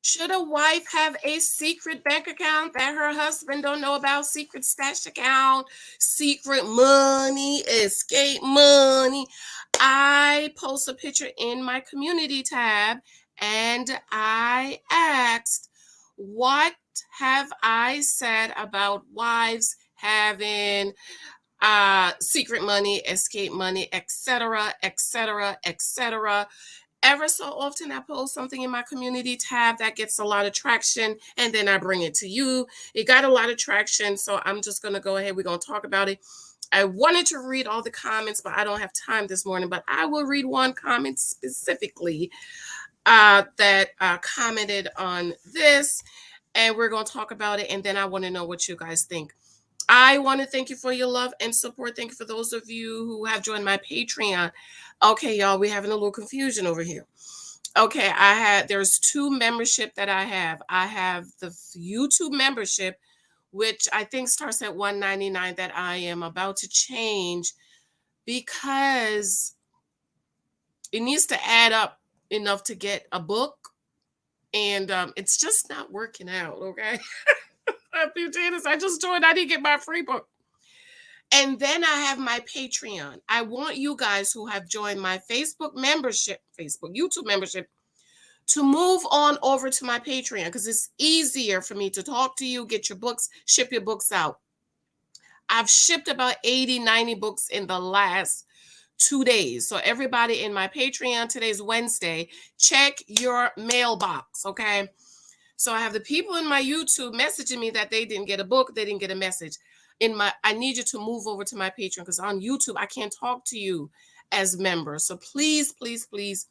Should a wife have a secret bank account that her husband don't know about? Secret stash account, secret money, escape money. I post a picture in my community tab and I asked, what have I said about wives having secret money, escape money, etc., etc., etc. Ever so often, I post something in my community tab that gets a lot of traction, and then I bring it to you. It got a lot of traction, so I'm just going to go ahead. We're going to talk about it. I wanted to read all the comments, but I don't have time this morning. But I will read one comment specifically that commented on this, and we're going to talk about it. And then I want to know what you guys think. I want to thank you for your love and support. Thank you for those of you who have joined my Patreon. Okay, y'all, we're having a little confusion over here. Okay, there's two membership that I have. I have the YouTube membership, which I think starts at $199, that I am about to change because it needs to add up enough to get a book, and it's just not working out. Okay. Janice, I just joined. I didn't get my free book. And then I have my Patreon. I want you guys who have joined my YouTube membership, to move on over to my Patreon, because it's easier for me to talk to you, get your books, ship your books out. I've shipped about 80, 90 books in the last 2 days. So everybody in my Patreon, today's Wednesday, check your mailbox, okay? So I have the people in my YouTube messaging me that they didn't get a book, they didn't get a message. I need you to move over to my Patreon, because on YouTube I can't talk to you as members. So please, please, please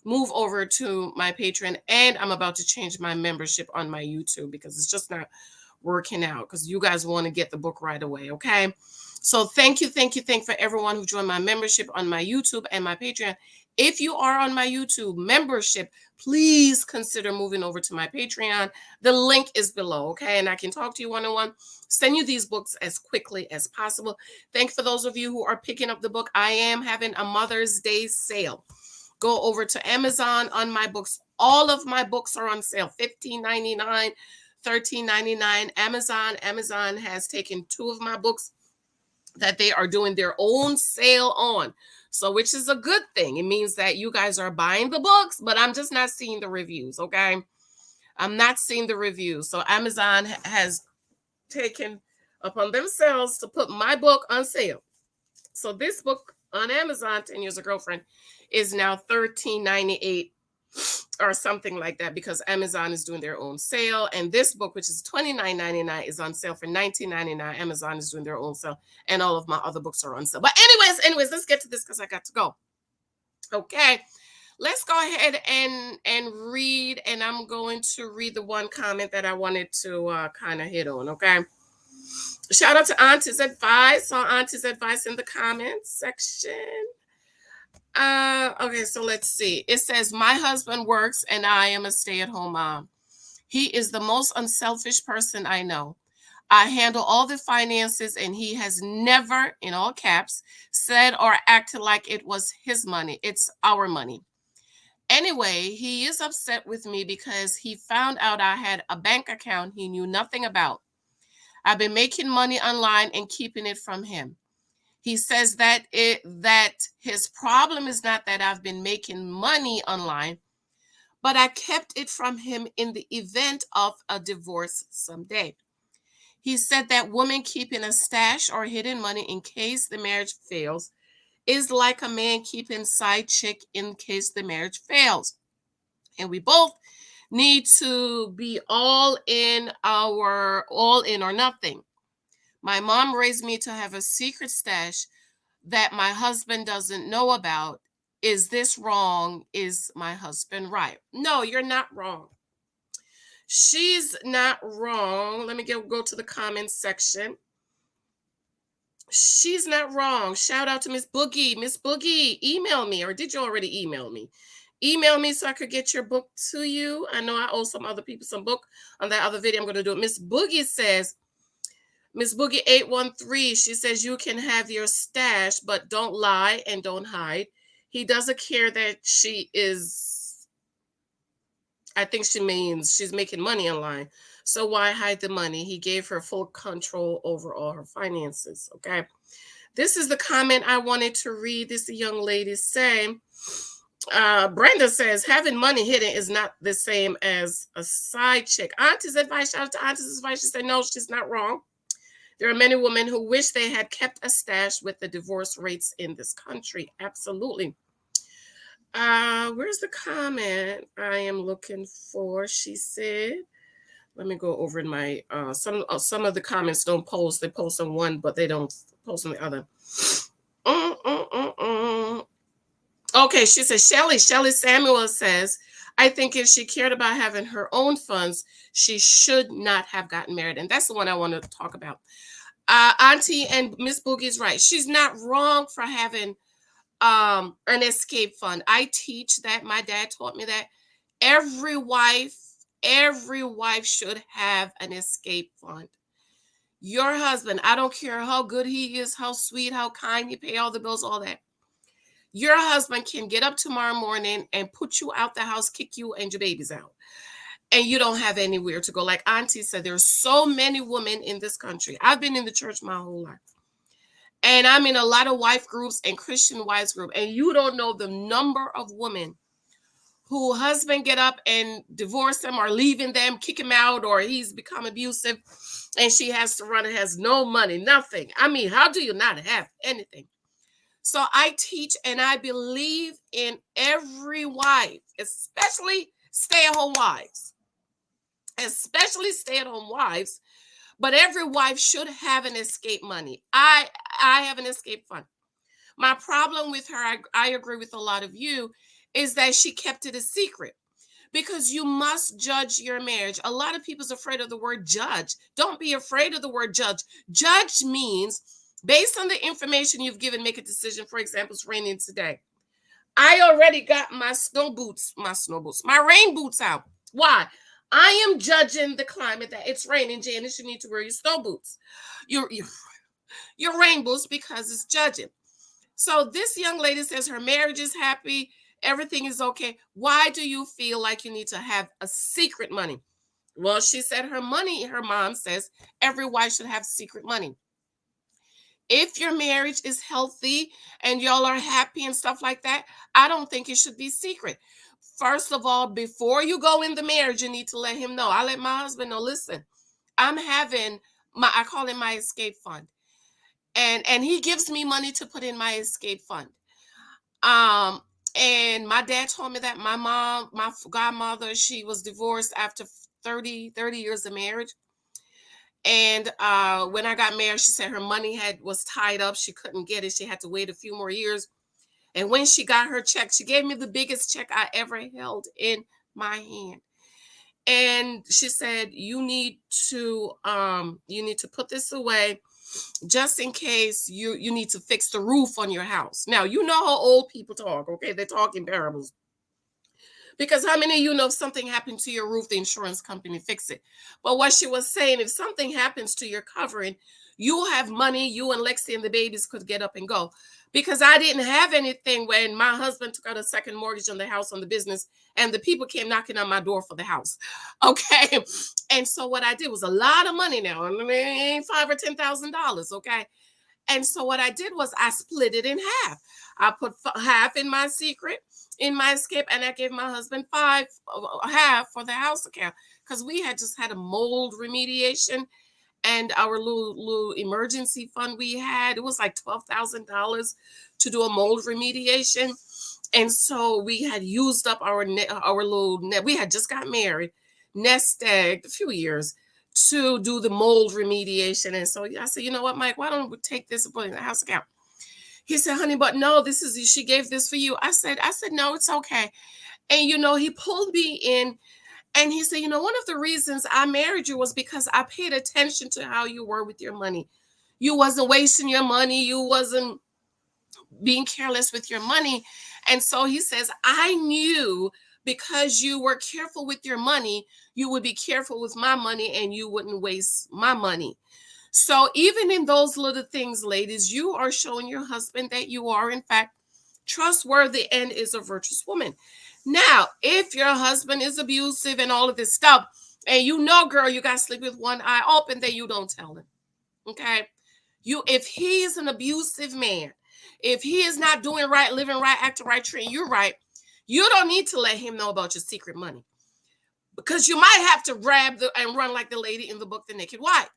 move over to my Patreon. And I'm about to change my membership on my YouTube because it's just not working out, because you guys want to get the book right away. Okay. So thank you for everyone who joined my membership on my YouTube and my Patreon. If you are on my YouTube membership, please consider moving over to my Patreon. The link is below, okay? And I can talk to you one-on-one, send you these books as quickly as possible. Thank you for those of you who are picking up the book. I am having a Mother's Day sale. Go over to Amazon on my books. All of my books are on sale, $15.99, $13.99. Amazon has taken two of my books that they are doing their own sale on. So, which is a good thing. It means that you guys are buying the books, but I'm just not seeing the reviews, okay? I'm not seeing the reviews. So Amazon has taken upon themselves to put my book on sale. So this book on Amazon, 10 Years of Girlfriend, is now $13.98 or something like that, because Amazon is doing their own sale. And this book, which is $29.99, is on sale for $19.99. Amazon is doing their own sale, and all of my other books are on sale. But anyways, let's get to this because I got to go. Okay, let's go ahead and read. And I'm going to read the one comment that I wanted to kind of hit on. Okay. Shout out to Auntie's Advice. Saw Auntie's Advice in the comments section. Okay, so let's see. It says, my husband works and I am a stay-at-home mom. He is the most unselfish person I know. I handle all the finances and he has never, in all caps, said or acted like it was his money. It's our money. Anyway, he is upset with me because he found out I had a bank account he knew nothing about. I've been making money online and keeping it from him. He says that his problem is not that I've been making money online, but I kept it from him in the event of a divorce someday. He said that women keeping a stash or hidden money in case the marriage fails is like a man keeping side chick in case the marriage fails. And we both need to be all in or nothing. My mom raised me to have a secret stash that my husband doesn't know about. Is this wrong? Is my husband right? No, you're not wrong. She's not wrong. Let me go to the comments section. She's not wrong. Shout out to Miss Boogie. Miss Boogie, email me, or did you already email me? Email me so I could get your book to you. I know I owe some other people some book on that other video. I'm going to do it. Miss Boogie says, Miss Boogie 813, she says, you can have your stash, but don't lie and don't hide. He doesn't care that she is I think she means she's making money online. So why hide the money? He gave her full control over all her finances. Okay. This is the comment I wanted to read. This young lady saying, Brenda says, having money hidden is not the same as a side chick. Auntie's advice, shout out to Auntie's advice. She said, no, she's not wrong. There are many women who wish they had kept a stash with the divorce rates in this country. Absolutely. Where's the comment I am looking for? She said, let me go over in my some of the comments don't post. They post on one, but they don't post on the other. Okay, she says, Shelly Samuel says, I think if she cared about having her own funds, she should not have gotten married. And that's the one I want to talk about. Auntie and Miss Boogie's right. She's not wrong for having an escape fund. I teach that. My dad taught me that. Every wife should have an escape fund. Your husband, I don't care how good he is, how sweet, how kind, he pay all the bills, all that. Your husband can get up tomorrow morning and put you out the house, kick you and your babies out. And you don't have anywhere to go. Like Auntie said, there's so many women in this country. I've been in the church my whole life. And I'm in a lot of wife groups and Christian wives group. And you don't know the number of women who husband get up and divorce them or leaving them, kick him out, or he's become abusive and she has to run and has no money, nothing. I mean, how do you not have anything? So I teach and I believe in every wife, especially stay-at-home wives, but every wife should have an escape money. I have an escape fund. My problem with her, I agree with a lot of you, is that she kept it a secret because you must judge your marriage. A lot of people's afraid of the word judge. Don't be afraid of the word judge. Judge means based on the information you've given, make a decision. For example, it's raining today. I already got my rain boots out. Why? I am judging the climate that it's raining. Janice, you need to wear your snow boots, your rain boots, because it's judging. So this young lady says her marriage is happy. Everything is okay. Why do you feel like you need to have a secret money? Well, she said her mom says every wife should have secret money. If your marriage is healthy and y'all are happy and stuff like that, I don't think it should be secret. First of all, before you go in the marriage, you need to let him know. I let my husband know, listen, I'm having I call it my escape fund. And he gives me money to put in my escape fund. And my dad told me that my mom, my godmother, she was divorced after 30 years of marriage. And when I got married, she said her money was tied up. She couldn't get it. She had to wait a few more years. And when she got her check, she gave me the biggest check I ever held in my hand. And she said, you need to put this away just in case you need to fix the roof on your house. Now, you know how old people talk, okay? They talk in parables. Because how many of you know if something happened to your roof, the insurance company fix it? But what she was saying, if something happens to your covering, you have money, you and Lexi and the babies could get up and go. Because I didn't have anything when my husband took out a second mortgage on the house, on the business, and the people came knocking on my door for the house. Okay. And so what I did was a lot of money now. I mean, it ain't $5,000 or $10,000. Okay. And so what I did was I split it in half. I put half in my secret, in my escape, and I gave my husband half for the house account, because we had just had a mold remediation, and our little emergency fund we had, it was like $12,000 to do a mold remediation. And so we had used up our little net. We had just got married, nest egged a few years to do the mold remediation. And so I said, you know what, Mike, why don't we take this and put it in the house account? He said, honey, but no, she gave this for you. I said, no, it's okay. And, he pulled me in and he said, one of the reasons I married you was because I paid attention to how you were with your money. You wasn't wasting your money. You wasn't being careless with your money. And so he says, I knew because you were careful with your money, you would be careful with my money and you wouldn't waste my money. So even in those little things, ladies, you are showing your husband that you are, in fact, trustworthy and is a virtuous woman. Now, if your husband is abusive and all of this stuff, and you know, girl, you got to sleep with one eye open, then you don't tell him. Okay? If he is an abusive man, if he is not doing right, living right, acting right, treating you right, you don't need to let him know about your secret money, because you might have to grab and run like the lady in the book, The Naked Wife.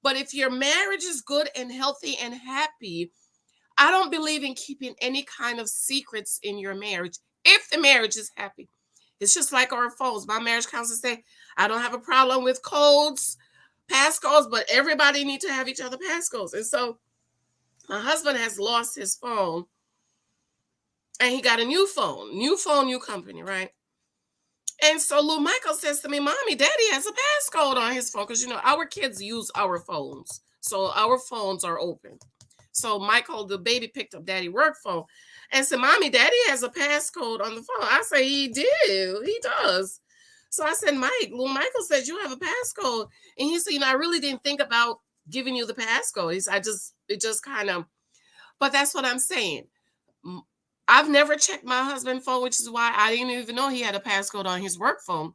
But if your marriage is good and healthy and happy, I don't believe in keeping any kind of secrets in your marriage if the marriage is happy. It's just like our phones. My marriage counselor say, I don't have a problem with codes, passcodes, but everybody need to have each other passcodes. And so my husband has lost his phone and he got a new phone, new company, right? And so little Michael says to me, Mommy, Daddy has a passcode on his phone, because, our kids use our phones. So our phones are open. So Michael, the baby, picked up Daddy work phone and said, Mommy, Daddy has a passcode on the phone. I say, he does. So I said, Mike, little Michael says you have a passcode. And he said, I really didn't think about giving you the passcode. It just kind of, but that's what I'm saying. I've never checked my husband's phone, which is why I didn't even know he had a passcode on his work phone.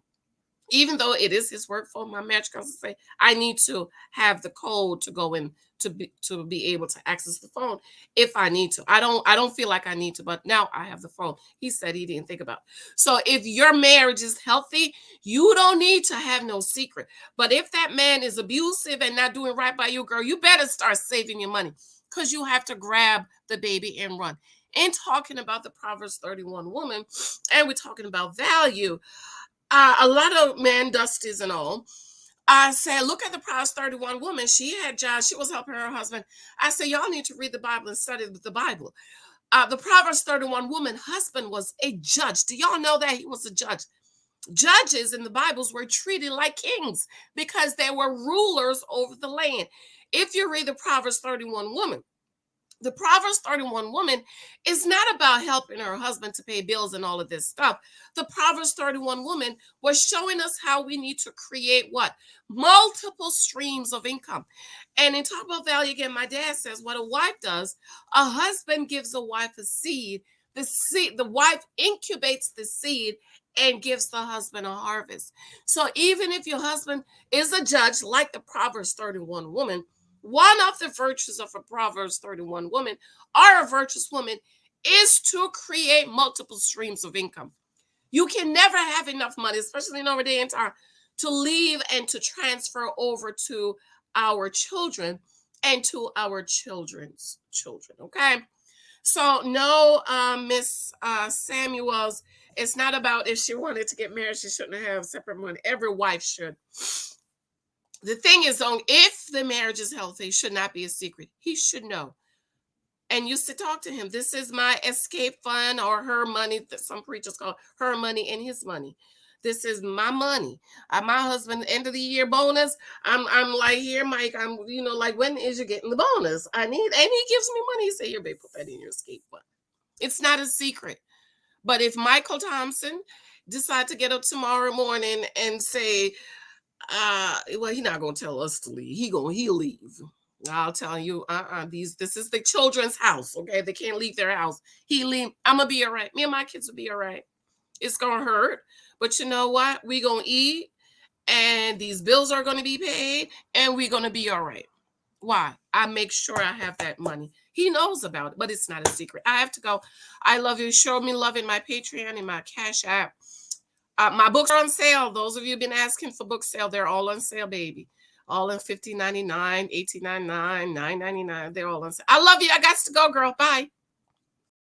Even though it is his work phone, my marriage counselor say I need to have the code to go in to be able to access the phone if I need to. I don't feel like I need to, but now I have the phone. He said he didn't think about. So if your marriage is healthy, you don't need to have no secret. But if that man is abusive and not doing right by you, girl, you better start saving your money, because you have to grab the baby and run. And talking about the Proverbs 31 woman, and we're talking about value. A lot of man dusties and all. I said, look at the Proverbs 31 woman. She had jobs. She was helping her husband. I said, y'all need to read the Bible and study the Bible. The Proverbs 31 woman husband was a judge. Do y'all know that he was a judge? Judges in the Bibles were treated like kings because they were rulers over the land. If you read the Proverbs 31 woman, the Proverbs 31 woman is not about helping her husband to pay bills and all of this stuff. The Proverbs 31 woman was showing us how we need to create what? Multiple streams of income. And in Talk About Value again, my dad says what a wife does, a husband gives a wife a seed. The wife incubates the seed and gives the husband a harvest. So even if your husband is a judge like the Proverbs 31 woman, one of the virtues of a Proverbs 31 woman or a virtuous woman is to create multiple streams of income. You can never have enough money, especially in our day and time, to leave and to transfer over to our children and to our children's children. Okay. So no, Miss Samuels, it's not about if she wanted to get married, she shouldn't have separate money. Every wife should. The thing is, if the marriage is healthy, it should not be a secret. He should know. And you should talk to him. This is my escape fund, or her money, that some preachers call her money and his money. This is my money. My husband, end of the year bonus. I'm like, here, Mike. I'm, like, when is you getting the bonus? I need, and he gives me money. He say, here, babe, put that in your escape fund. It's not a secret. But if Michael Thompson decide to get up tomorrow morning and say, well, he's not gonna tell us to leave. He'll leave. I'll tell you, this is the children's house. Okay, they can't leave their house. He leave. I'm gonna be all right. Me and my kids will be all right. It's gonna hurt, but you know what? We gonna eat, and these bills are gonna be paid, and we're gonna be all right. Why? I make sure I have that money. He knows about it, but it's not a secret. I have to go. I love you. Show me love in my Patreon and my Cash App. My books are on sale. Those of you who've been asking for book sale, they're all on sale, baby. All in $15.99, $18.99, $9.99. They're all on sale. I love you. I got to go, girl. Bye.